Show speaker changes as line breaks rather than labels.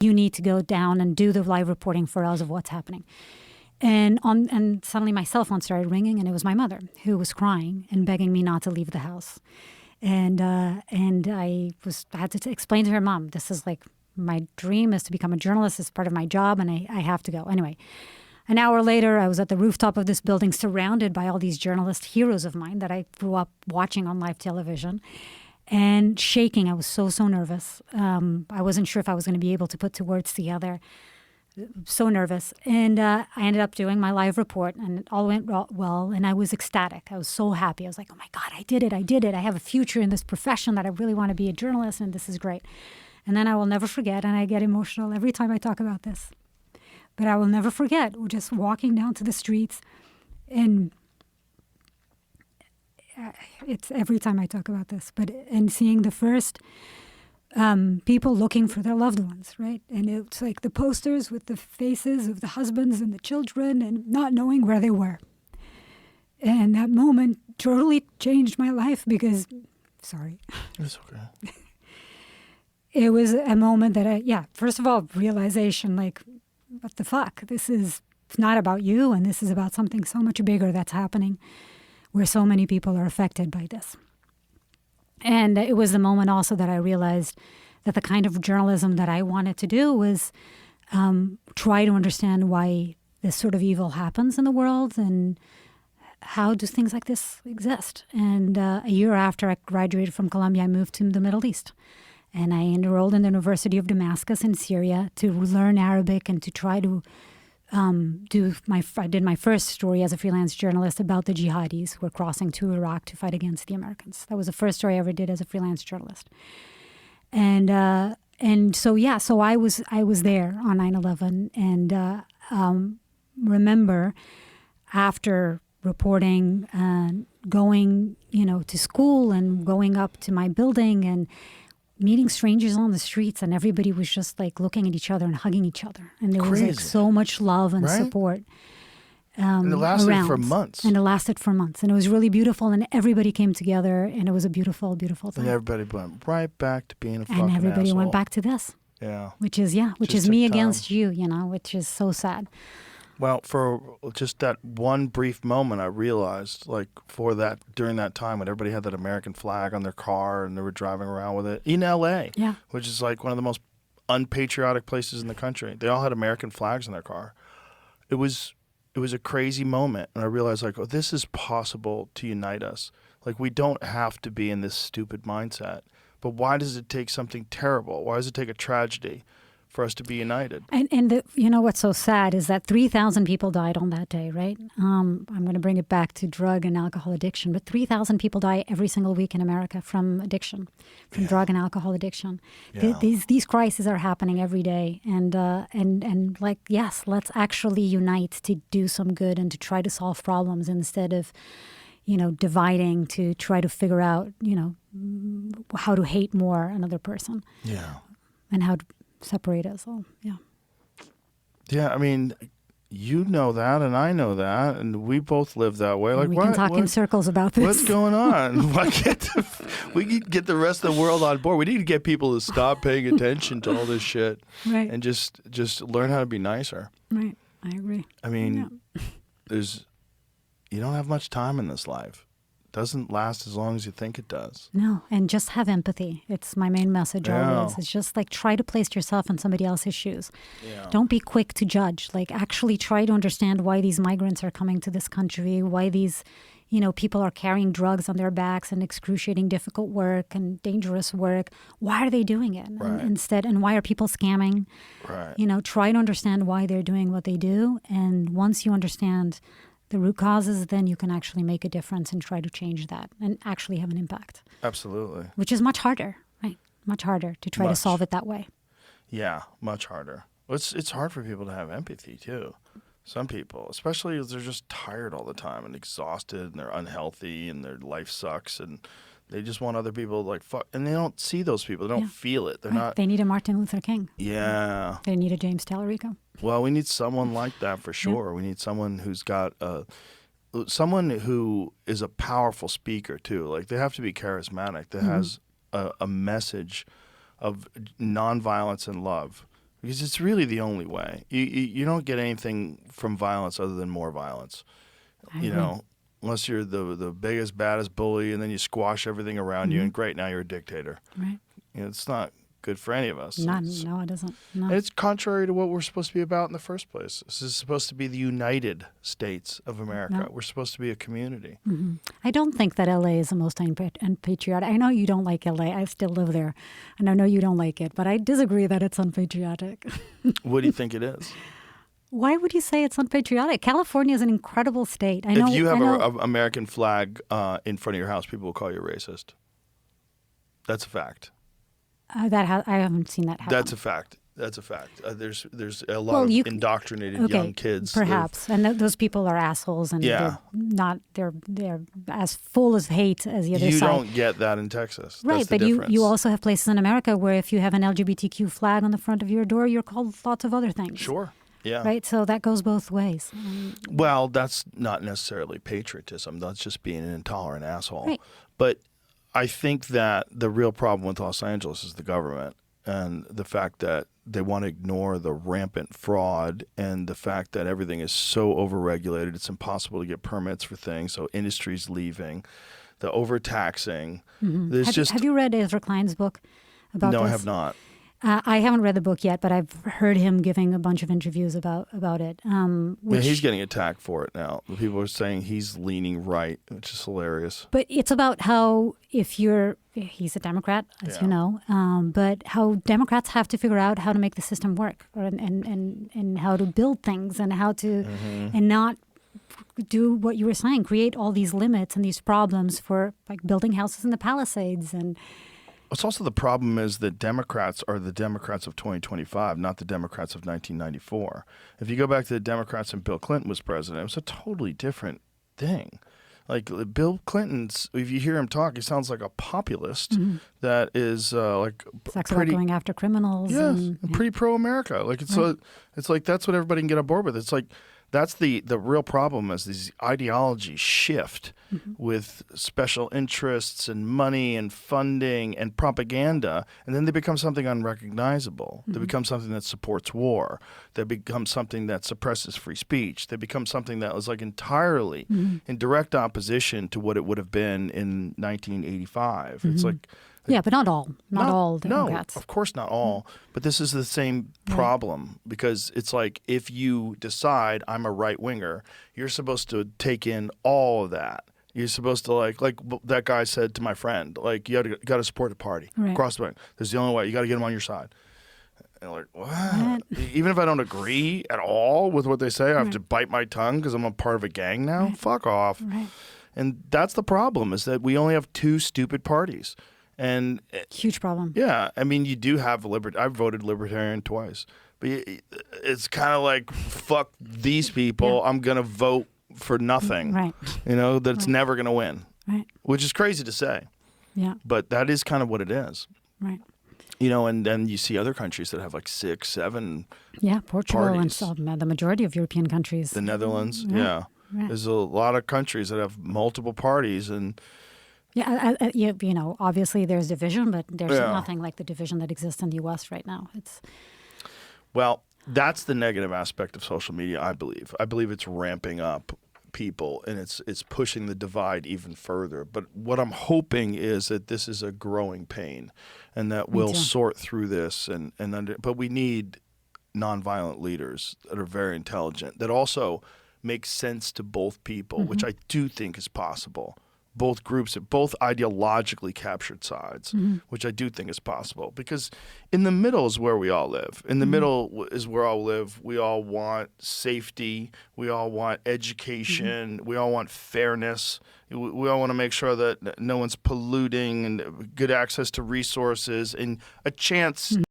You need to go down and do the live reporting for us of what's happening. And suddenly my cell phone started ringing, and it was my mother who was crying and begging me not to leave the house. And I had to explain to her, Mom, this is like my dream is to become a journalist. It's part of my job, and I have to go. Anyway, an hour later, I was at the rooftop of this building surrounded by all these journalist heroes of mine that I grew up watching on live television and shaking. I was so nervous. I wasn't sure if I was going to be able to put two words together. So nervous. And I ended up doing my live report, and it all went well, and I was ecstatic. I was so happy. I was like, oh my God, I did it. I have a future in this profession that I really want to be a journalist, and this is great. And then I will never forget, and I get emotional every time I talk about this, but I will never forget just walking down to the streets, and it's every time I talk about this, and seeing the first people looking for their loved ones, right? And it's like the posters with the faces of the husbands and the children and not knowing where they were. And that moment totally changed my life because, sorry.
It's okay.
It was a moment that first of all, realization, like, what the fuck? This is not about you, and this is about something so much bigger that's happening where so many people are affected by this. And it was the moment also that I realized that the kind of journalism that I wanted to do was try to understand why this sort of evil happens in the world and how do things like this exist. And a year after I graduated from Columbia, I moved to the Middle East. And I enrolled in the University of Damascus in Syria to learn Arabic and to try to I did my first story as a freelance journalist about the jihadis who were crossing to Iraq to fight against the Americans. That was the first story I ever did as a freelance journalist. And so I was there on 9/11 and remember after reporting going to school and going up to my building and meeting strangers on the streets, and everybody was just like looking at each other and hugging each other. And there was like so much love and support.
And it lasted for months.
And it lasted for months. And it was really beautiful, and everybody came together, and it was a beautiful, beautiful thing.
And everybody went right back to being a fucking asshole.
And everybody went back to this.
Yeah.
Which is me against you, which is so sad.
Well, for just that one brief moment, I realized, like, during that time when everybody had that American flag on their car and they were driving around with it in L.A., which is like one of the most unpatriotic places in the country. They all had American flags in their car. It was a crazy moment, and I realized, like, this is possible to unite us. Like, we don't have to be in this stupid mindset. But why does it take something terrible? Why does it take a tragedy for us to be united?
And what's so sad is that 3,000 people died on that day, right? I'm going to bring it back to drug and alcohol addiction, but 3,000 people die every single week in America from addiction, from drug and alcohol addiction.
Yeah.
These crises are happening every day, and like, yes, let's actually unite to do some good and to try to solve problems instead of dividing to try to figure out how to hate more another person.
Yeah.
And how to separate us all. Yeah.
Yeah, I mean, you know that, and I know that, and we both live that way. Like,
we can talk in circles about this.
What's going on? We need to get the rest of the world on board. We need to get people to stop paying attention to all this shit,
right?
And just learn how to be nicer.
Right. I agree.
I mean, you don't have much time in this life. Doesn't last as long as you think it does.
No, and just have empathy. It's my main message always. It's just like try to place yourself in somebody else's shoes.
Yeah.
Don't be quick to judge. Like actually try to understand why these migrants are coming to this country, why these, people are carrying drugs on their backs and excruciating difficult work and dangerous work. Why are they doing it?
Right.
And why are people scamming?
Right.
Try to understand why they're doing what they do. And once you understand the root causes, then you can actually make a difference and try to change that and actually have an impact.
Absolutely.
Which is much harder, right? Much harder to try to solve it that way.
Yeah, much harder. It's hard for people to have empathy, too. Some people, especially if they're just tired all the time and exhausted and they're unhealthy and their life sucks and they just want other people to, like, fuck. And they don't see those people. They don't feel it. They're not.
They need a Martin Luther King.
Yeah.
They need a James Tallarico.
Well, we need someone like that for sure. Yeah. We need someone who's got someone who is a powerful speaker too. Like they have to be charismatic. That has a message of nonviolence and love. because it's really the only way. You don't get anything from violence other than more violence. You know, unless you're the biggest, baddest bully, and then you squash everything around you, and great, now you're a dictator.
Right.
You know, it's not good for any of us.
No, it isn't. No.
And it's contrary to what we're supposed to be about in the first place. This is supposed to be the United States of America.
No.
We're supposed to be a community.
Mm-hmm. I don't think that LA is the most unpatriotic. I know you don't like LA. I still live there, and I know you don't like it, but I disagree that it's unpatriotic.
What do you think it is?
Why would you say it's unpatriotic? California is an incredible state. I know.
If you have an American flag in front of your house, people will call you racist. That's a fact.
I haven't seen that happen.
That's a fact. That's a fact. There's a lot of indoctrinated young kids.
Perhaps, and those people are assholes, and they're as full of hate as the other side.
You don't get that in Texas.
Right,
That's the
but
difference.
you also have places in America where if you have an LGBTQ flag on the front of your door, you're called lots of other things.
Sure. Yeah.
Right, so that goes both ways.
Well, that's not necessarily patriotism. That's just being an intolerant asshole.
Right.
But I think that the real problem with Los Angeles is the government and the fact that they want to ignore the rampant fraud and the fact that everything is so overregulated. It's impossible to get permits for things. So industry's leaving, the overtaxing.
Mm-hmm. Have you read Ezra Klein's book about this?
No, I have not.
I haven't read the book yet, but I've heard him giving a bunch of interviews about it.
He's getting attacked for it now. People are saying he's leaning right, which is hilarious.
But it's about how he's a Democrat, as you know, but how Democrats have to figure out how to make the system work and how to build things and how to and not do what you were saying, create all these limits and these problems for like building houses in the Palisades. And
it's also the problem is that Democrats are the Democrats of 2025, not the Democrats of 1994. If you go back to the Democrats when Bill Clinton was president, it was a totally different thing. Like Bill Clinton's, if you hear him talk, he sounds like a populist that is like
talks about going after criminals.
Yes, and pretty pro-America. Like it's like that's what everybody can get on board with. It's like that's the real problem is these ideologies shift with special interests and money and funding and propaganda, and then they become something unrecognizable. They become something that supports war. They become something that suppresses free speech. They become something that was like entirely in direct opposition to what it would have been in 1985. It's like
yeah, but not all Democrats.
No, of course not all. But this is the same problem because it's like if you decide I'm a right winger, you're supposed to take in all of that. You're supposed to like that guy said to my friend, like you got to support the party across the way. That's the only way. You got to get them on your side. And like what? Even if I don't agree at all with what they say, I have to bite my tongue because I'm a part of a gang now. Fuck off. Right. And that's the problem is that we only have two stupid parties. And
huge problem.
Yeah, I mean, you do have I've voted Libertarian twice, but it's kind of like fuck these people. Yeah. I'm gonna vote for nothing. Right. You know that's never gonna win. Right. Which is crazy to say. Yeah. But that is kind of what it is. Right. You know, and then you see other countries that have like 6, 7. Yeah, Portugal parties.
And the majority of European countries.
The Netherlands. Right. Yeah. Right. There's a lot of countries that have multiple parties and.
Yeah, you know, obviously there's division, but there's nothing like the division that exists in the U.S. right now.
Well, that's the negative aspect of social media, I believe. I believe it's ramping up people and it's pushing the divide even further. But what I'm hoping is that this is a growing pain and that we'll sort through this but we need nonviolent leaders that are very intelligent, that also make sense to both people, which I do think is possible. Both groups, both ideologically captured sides, which I do think is possible. Because in the middle is where we all live. In the middle is where all live. We all want safety. We all want education. We all want fairness. We all want to make sure that no one's polluting and good access to resources and a chance